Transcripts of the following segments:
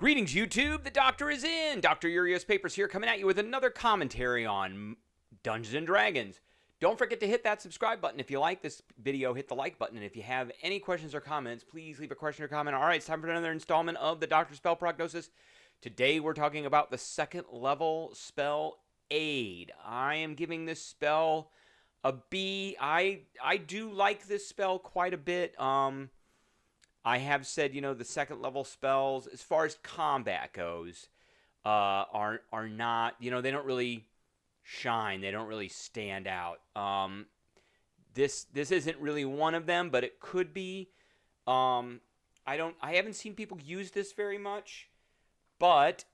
Greetings, YouTube. The Doctor is in. Dr. Urios Papers here, coming at you with another commentary on Dungeons and Dragons. Don't forget to hit that subscribe button. If you like this video, hit the like button. And if you have any questions or comments, please leave a question or comment. All right, it's time for another installment of the Doctor Spell Prognosis. Today we're talking about the second level spell Aid. I am giving this spell a B. I do like this spell quite a bit. I have said, the second level spells, as far as combat goes, are not, they don't really shine. They don't really stand out. This isn't really one of them, but it could be. I haven't seen people use this very much, but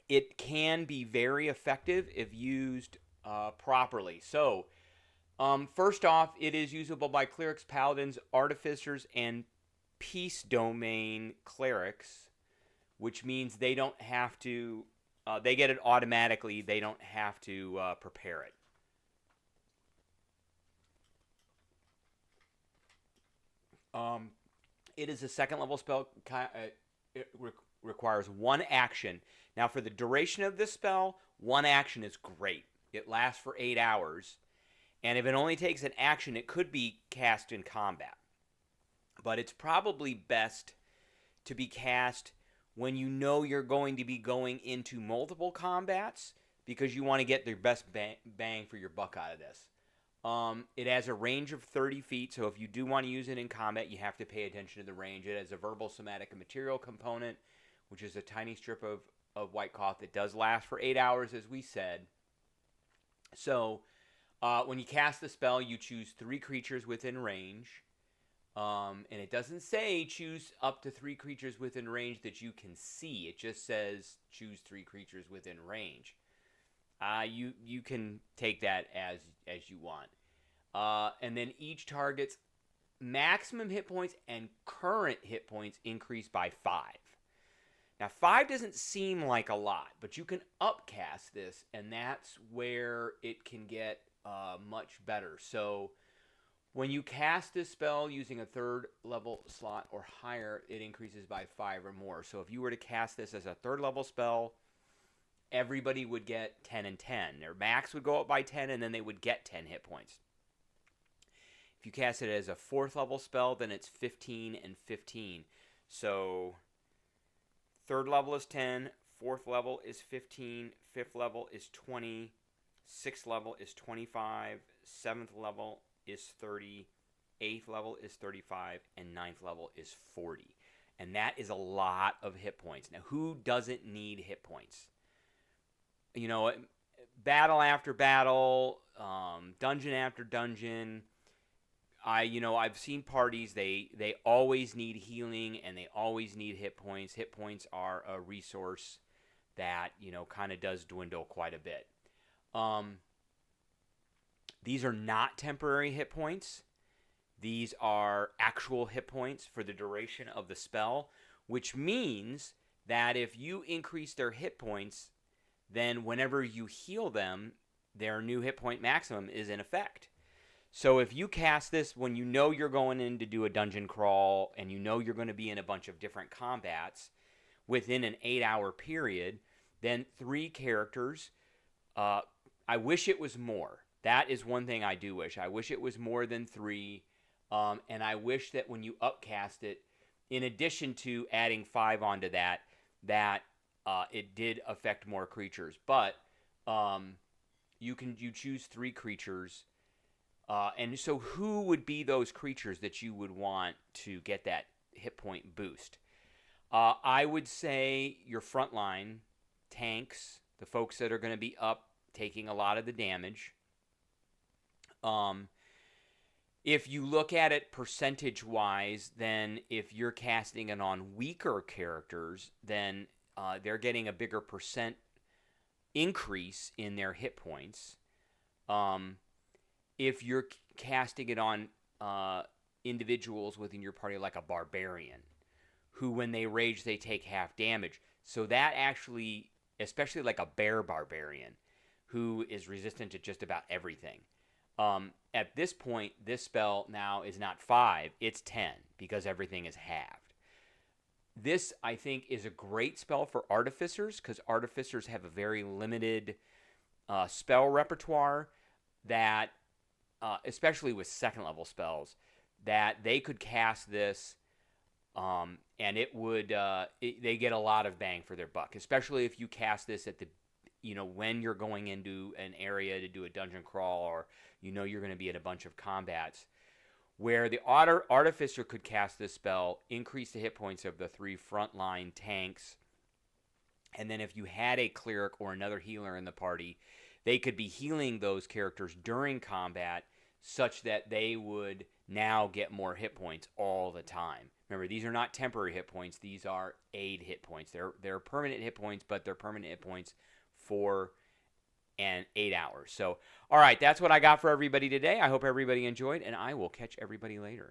it can be very effective if used properly. So, first off, it is usable by clerics, paladins, artificers, and peace domain clerics, which means they don't have to, they get it automatically. They don't have to prepare it. It is a second level spell. It requires one action. Now, for the duration of this spell, one action is great. It lasts for 8 hours. And if it only takes an action, it could be cast in combat. But it's probably best to be cast when you know you're going to be going into multiple combats, because you want to get the best bang for your buck out of this. It has a range of 30 feet, so if you do want to use it in combat, you have to pay attention to the range. It has a verbal, somatic, and material component, which is a tiny strip of white cloth that does last for 8 hours, as we said. So, when you cast the spell, you choose 3 creatures within range. And it doesn't say choose up to 3 creatures within range that you can see. It just says choose 3 creatures within range. You can take that as you want. And then each target's maximum hit points and current hit points increase by 5. Now, 5 doesn't seem like a lot, but you can upcast this, and that's where it can get much better. So when you cast this spell using a 3rd level slot or higher, it increases by 5 or more. So if you were to cast this as a 3rd level spell, everybody would get 10 and 10. Their max would go up by 10, and then they would get 10 hit points. If you cast it as a 4th level spell, then it's 15 and 15. So 3rd level is 10, 4th level is 15, 5th level is 20, 6th level is 25, 7th level is 30, 8th level is 35, and 9th level is 40. And that is a lot of hit points. Now, who doesn't need hit points? Battle after battle, dungeon after dungeon. I've seen parties, they always need healing and they always need hit points. Hit points are a resource that, kind of does dwindle quite a bit. These are not temporary hit points. These are actual hit points for the duration of the spell, which means that if you increase their hit points, then whenever you heal them, their new hit point maximum is in effect. So if you cast this when you know you're going in to do a dungeon crawl and you know you're going to be in a bunch of different combats within an 8-hour period, then 3 characters, I wish it was more. That is one thing I do wish. I wish it was more than 3, and I wish that when you upcast it, in addition to adding 5 onto that it did affect more creatures. But you choose 3 creatures. And so who would be those creatures that you would want to get that hit point boost? I would say your frontline tanks, the folks that are going to be up taking a lot of the damage. If you look at it percentage-wise, then if you're casting it on weaker characters, then they're getting a bigger percent increase in their hit points. If you're casting it on individuals within your party, like a barbarian, who when they rage, they take half damage. So that actually, especially like a bear barbarian, who is resistant to just about everything. At this point, this spell now is not 5, it's 10, because everything is halved. This, I think, is a great spell for artificers because artificers have a very limited spell repertoire that, especially with second level spells, that they could cast this and it would they get a lot of bang for their buck, especially if you cast this at the when you're going into an area to do a dungeon crawl or you're going to be in a bunch of combats where the artificer could cast this spell, increase the hit points of the 3 frontline tanks, and then if you had a cleric or another healer in the party, they could be healing those characters during combat such that they would now get more hit points all the time. Remember, these are not temporary hit points. These are aid hit points. They're permanent hit points, but they're permanent hit points for 8 hours. So, all right, that's what I got for everybody today. I hope everybody enjoyed, and I will catch everybody later.